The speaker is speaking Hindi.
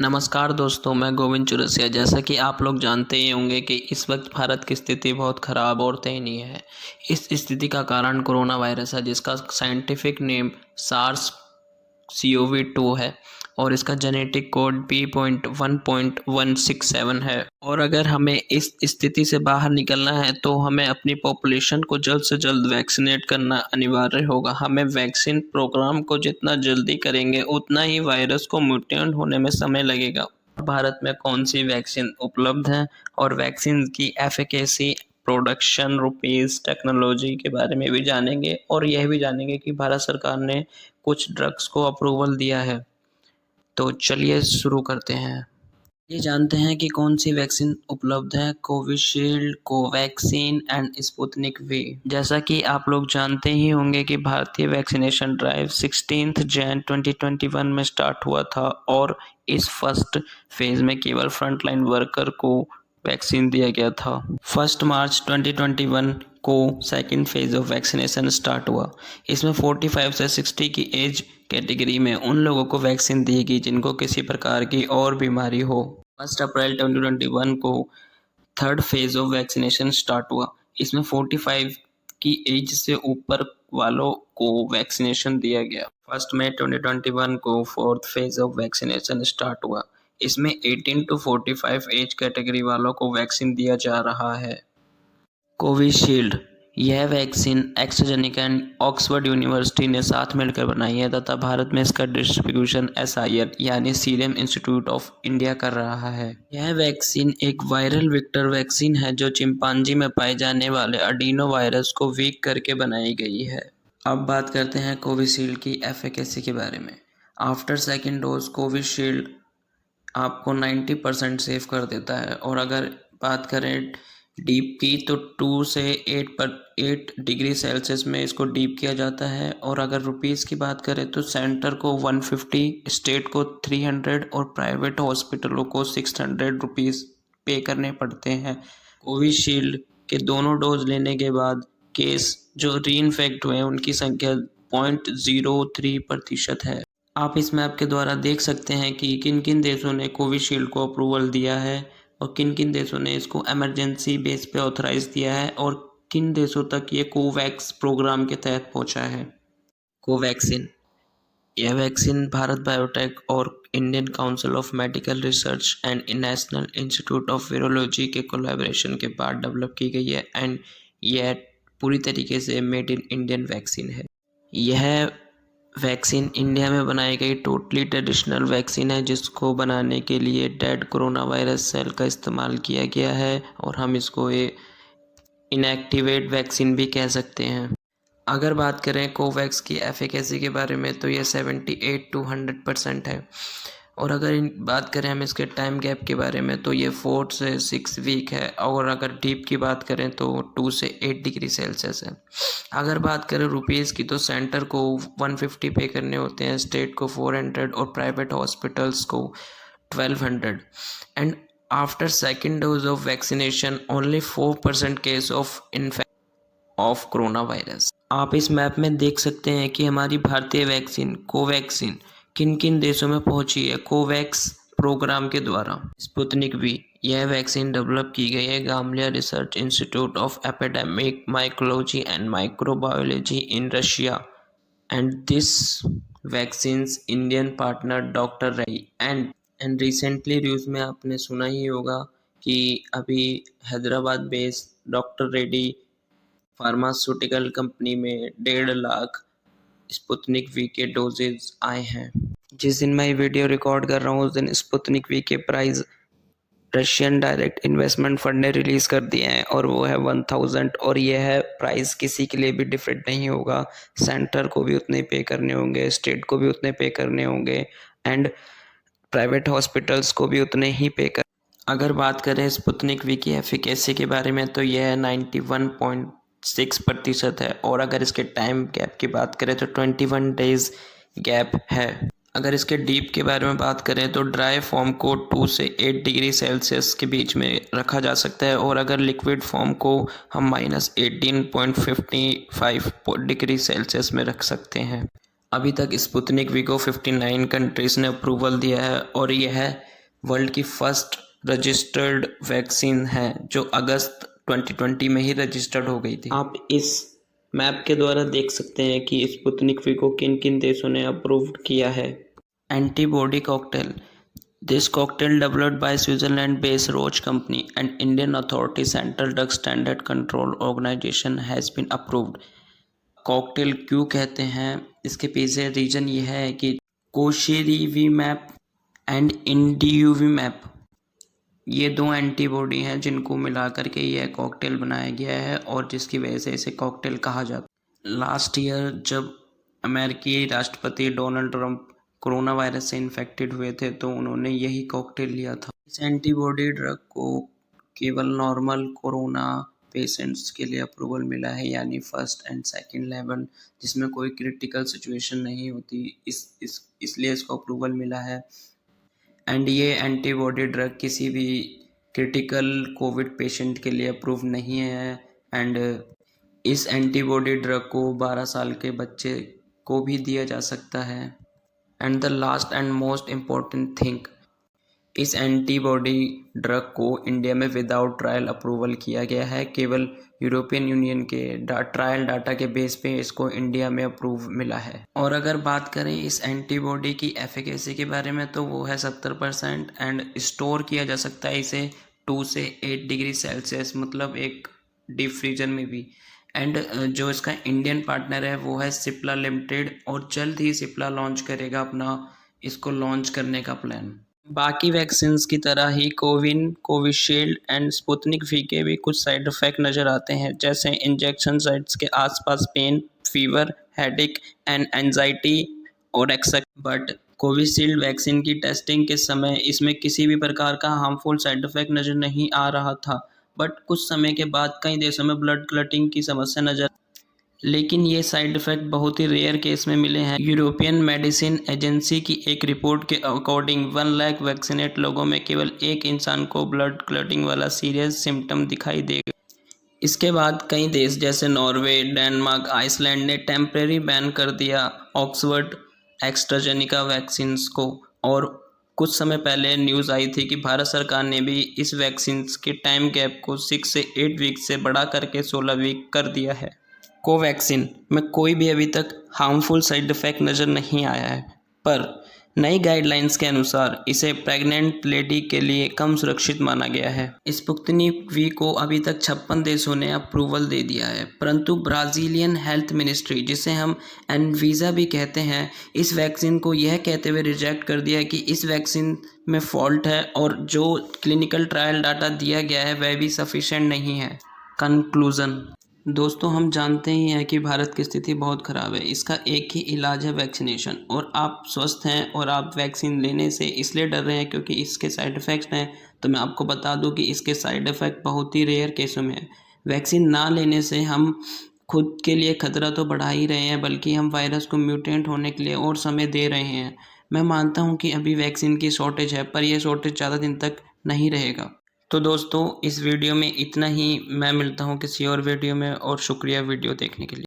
नमस्कार दोस्तों, मैं गोविंद चौरसिया। जैसा कि आप लोग जानते ही होंगे कि इस वक्त भारत की स्थिति बहुत ख़राब और दयनीय है। इस स्थिति का कारण कोरोना वायरस है, जिसका साइंटिफिक नेम सार्स CoV-2 है और इसका जेनेटिक कोड B.1.167 है। और अगर हमें इस स्थिति से बाहर निकलना है तो हमें अपनी पॉपुलेशन को जल्द से जल्द वैक्सीनेट करना अनिवार्य होगा। हमें वैक्सीन प्रोग्राम को जितना जल्दी करेंगे उतना ही वायरस को म्यूटेंट होने में समय लगेगा। भारत में कौन सी वैक्सीन उपलब्ध है और वैक्सीन की एफिकेसी, प्रोडक्शन, रुपीज़, टेक्नोलॉजी के बारे में भी जानेंगे और यह भी जानेंगे कि भारत सरकार ने कुछ ड्रग्स को अप्रूवल दिया है। तो चलिए शुरू करते हैं। ये जानते हैं कि कौन सी वैक्सीन उपलब्ध है। Covishield, Covaxin and Sputnik we. जैसा कि आप लोग जानते ही होंगे कि भारतीय वैक्सीनेशन ड्राइव 16 जैन 2021 में स्टार्ट हुआ था और इस फर्स्ट फेज में केवल फ्रंटलाइन वर्कर को वैक्सीन दिया गया था। 1 मार्च 2021 को second phase of vaccination start हुआ। इसमें 45 से 60 की एज कैटेगरी में उन लोगों को वैक्सीन दी गई जिनको किसी प्रकार की और बीमारी हो। 1 अप्रैल 2021 को third phase of vaccination start हुआ। इसमें 45 की एज से ऊपर वालों को वैक्सीनेशन दिया गया। 1 मई 2021 को fourth phase of vaccination start हुआ। इसमें 18 टू 45 एज कैटेगरी वालों को वैक्सीन दिया जा रहा है। कोविशील्ड, यह vaccine AstraZeneca and Oxford university ने साथ मिलकर बनाई है तथा भारत में इसका डिस्ट्रीब्यूशन SIR यानी सीरम इंस्टीट्यूट ऑफ इंडिया कर रहा है। यह वैक्सीन एक वायरल वेक्टर वैक्सीन है जो चिंपांजी में पाए जाने वाले अडीनो वायरस को वीक करके बनाई गई है। अब बात करते हैं कोविशील्ड की एफिकेसी के बारे में। आफ्टर सेकेंड डोज कोविशील्ड आपको 90% सेव कर देता है और अगर बात करें डीप की तो 2 से 8 डिग्री सेल्सियस में इसको डीप किया जाता है। और अगर रुपीज़ की बात करें तो सेंटर को 150, स्टेट को 300 और प्राइवेट हॉस्पिटलों को 600 रुपीज़ पे करने पड़ते हैं। कोविशील्ड के दोनों डोज लेने के बाद केस जो रीइन्फेक्ट हुए हैं उनकी संख्या 0.03% है। आप इस मैप के द्वारा देख सकते हैं कि किन किन देशों ने कोविशील्ड को अप्रूवल दिया है और किन किन देशों ने इसको इमरजेंसी बेस पे ऑथराइज दिया है और किन देशों तक ये कोवैक्स प्रोग्राम के तहत पहुंचा है। कोवैक्सीन, यह वैक्सीन भारत बायोटेक और Indian council of medical research and national institute of virology के कोलैबोरेशन के बाद डेवलप की गई है एंड यह पूरी तरीके से मेड इन इंडियन वैक्सीन है। यह वैक्सीन इंडिया में बनाई गई टोटली ट्रेडिशनल वैक्सीन है जिसको बनाने के लिए डेड कोरोना वायरस सेल का इस्तेमाल किया गया है और हम इसको इनएक्टिवेट वैक्सीन भी कह सकते हैं। अगर बात करें कोवैक्स की एफिकेसी के बारे में तो ये 78 to 100% है। और अगर बात करें हम इसके टाइम गैप के बारे में तो ये 4 से 6 वीक है। और अगर डीप की बात करें तो 2 से 8 डिग्री सेल्सियस है। अगर बात करें रुपीज़ की तो सेंटर को 150 पे करने होते हैं, स्टेट को 400 और प्राइवेट हॉस्पिटल्स को 1200। And after second dose of vaccination only 4% case of corona virus. आप इस मैप में देख सकते हैं कि हमारी भारतीय वैक्सीन कोवैक्सीन किन किन देशों में पहुंची है कोवैक्स प्रोग्राम के द्वारा। स्पुतनिक वी, यह वैक्सीन डेवलप की गई है Gamaleya research institute of epidemiology and microbiology in Russia and this vaccine's Indian partner doctor Reddy and recently news में आपने सुना ही होगा कि अभी Hyderabad based doctor Reddy pharmaceutical company में 1.5 लाख स्पुतनिक वी के डोजेज आए हैं। जिस दिन मैं ये वीडियो रिकॉर्ड कर रहा हूँ उस दिन स्पुतनिक वी के price Russian direct investment fund ने रिलीज़ कर दिए हैं और वो है 1000। और यह प्राइस किसी के लिए भी डिफरेंट नहीं होगा। सेंटर को भी उतने पे करने होंगे, स्टेट को भी उतने पे करने होंगे एंड प्राइवेट हॉस्पिटल्स को भी उतने ही पे कर। अगर बात करें स्पुतनिक वी की एफिकेसी के बारे में तो यह 91.6% है। और अगर इसके टाइम गैप की बात करें तो 21 डेज गैप है। अगर इसके डीप के बारे में बात करें तो ड्राई फॉर्म को 2 से 8 डिग्री सेल्सियस के बीच में रखा जा सकता है और अगर लिक्विड फॉर्म को हम -18.55 डिग्री सेल्सियस में रख सकते हैं। अभी तक स्पुतनिक वी को 59 कंट्रीज़ ने अप्रूवल दिया है और यह वर्ल्ड की फर्स्ट रजिस्टर्ड वैक्सीन है जो अगस्त 2020 में ही रजिस्टर्ड हो गई थी। आप इस मैप के द्वारा देख सकते हैं कि स्पुतनिक वी को किन किन देशों ने अप्रूव्ड किया है। Antibody cocktail. This cocktail developed by Switzerland-based Roche company and Indian authority Central Drug Standard Control Organization has been approved. Cocktail क्यों कहते हैं, इसके पीछे रीज़न ये है कि कोशिरीवीमैप एंड इंडियूवीमैप ये दो एंटीबॉडी हैं जिनको मिला करके यह कॉकटेल बनाया गया है और जिसकी वजह से इसे कॉकटेल कहा जाता है। लास्ट ईयर जब अमेरिकी राष्ट्रपति डोनाल्ड ट्रंप कोरोना वायरस से इन्फेक्टेड हुए थे तो उन्होंने यही कॉकटेल लिया था। इस एंटीबॉडी ड्रग को केवल नॉर्मल कोरोना पेशेंट्स के लिए अप्रूवल मिला है, यानी फर्स्ट एंड सेकंड लेवल, जिसमें कोई क्रिटिकल सिचुएशन नहीं होती, इसलिए इसको अप्रूवल मिला है। एंड ये एंटीबॉडी ड्रग किसी भी क्रिटिकल कोविड पेशेंट के लिए अप्रूव नहीं है। एंड इस एंटीबॉडी ड्रग को 12 साल के बच्चे को भी दिया जा सकता है। And the last and most important thing, इस एंटीबॉडी ड्रग को इंडिया में विदाउट ट्रायल अप्रूवल किया गया है। केवल यूरोपियन यूनियन के ट्रायल डाटा के बेस पे इसको इंडिया में अप्रूव मिला है। और अगर बात करें इस एंटीबॉडी की एफिकेसी के बारे में तो वो है 70% एंड स्टोर किया जा सकता है इसे 2 से 8 डिग्री सेल्सियस, मतलब एक डीप फ्रीजर में भी। एंड जो इसका इंडियन पार्टनर है वो है सिप्ला लिमिटेड और जल्द ही सिप्ला लॉन्च करेगा अपना इसको लॉन्च करने का प्लान। बाकी वैक्सीन्स की तरह ही Covin, Covishield and Sputnik V के भी कुछ साइड इफ़ेक्ट नज़र आते हैं, जैसे इंजेक्शन साइट्स के आसपास pain, fever, headache and anxiety और एक्सेट्रा। बट कोविशील्ड वैक्सीन की टेस्टिंग के समय इसमें किसी भी प्रकार का हार्मफुल साइड इफ़ेक्ट नज़र नहीं आ रहा था। बट कुछ समय के बाद कई देशों में ब्लड क्लॉटिंग की समस्या नज़र, लेकिन ये साइड इफ़ेक्ट बहुत ही रेयर केस में मिले हैं। यूरोपियन मेडिसिन एजेंसी की एक रिपोर्ट के अकॉर्डिंग 1 लाख वैक्सीनेट लोगों में केवल एक इंसान को ब्लड क्लॉटिंग वाला सीरियस सिम्टम दिखाई देगा। इसके बाद कई देश जैसे नॉर्वे, डेनमार्क, आइसलैंड ने टेम्परेरी बैन कर दिया ऑक्सफर्ड एस्ट्राजेनेका वैक्सीन्स को। और कुछ समय पहले न्यूज़ आई थी कि भारत सरकार ने भी इस वैक्सीन के टाइम गैप को 6 से 8 वीक से बढ़ा करके 16 वीक कर दिया है। कोवैक्सीन में कोई भी अभी तक हार्मफुल साइड इफ़ेक्ट नज़र नहीं आया है, पर नई गाइडलाइंस के अनुसार इसे प्रेग्नेंट लेडी के लिए कम सुरक्षित माना गया है। स्पुतनिक वी को अभी तक 56 देशों ने अप्रूवल दे दिया है, परंतु ब्राज़ीलियन हेल्थ मिनिस्ट्री, जिसे हम एनवीज़ा भी कहते हैं, इस वैक्सीन को यह कहते हुए रिजेक्ट कर दिया कि इस वैक्सीन में फॉल्ट है और जो क्लिनिकल ट्रायल डाटा दिया गया है वह भी सफिशेंट नहीं है। कंक्लूज़न, दोस्तों हम जानते ही हैं कि भारत की स्थिति बहुत ख़राब है। इसका एक ही इलाज है वैक्सीनेशन, और आप स्वस्थ हैं और आप वैक्सीन लेने से इसलिए डर रहे हैं क्योंकि इसके साइड इफ़ेक्ट्स हैं। तो मैं आपको बता दूं कि इसके साइड इफ़ेक्ट बहुत ही रेयर केसों में है। वैक्सीन ना लेने से हम खुद के लिए खतरा तो बढ़ा ही रहे हैं, बल्कि हम वायरस को म्यूटेंट होने के लिए और समय दे रहे हैं। मैं मानता हूँ कि अभी वैक्सीन की शॉर्टेज है, पर यह शॉर्टेज ज़्यादा दिन तक नहीं रहेगा। तो दोस्तों इस वीडियो में इतना ही। मैं मिलता हूँ किसी और वीडियो में, और शुक्रिया वीडियो देखने के लिए।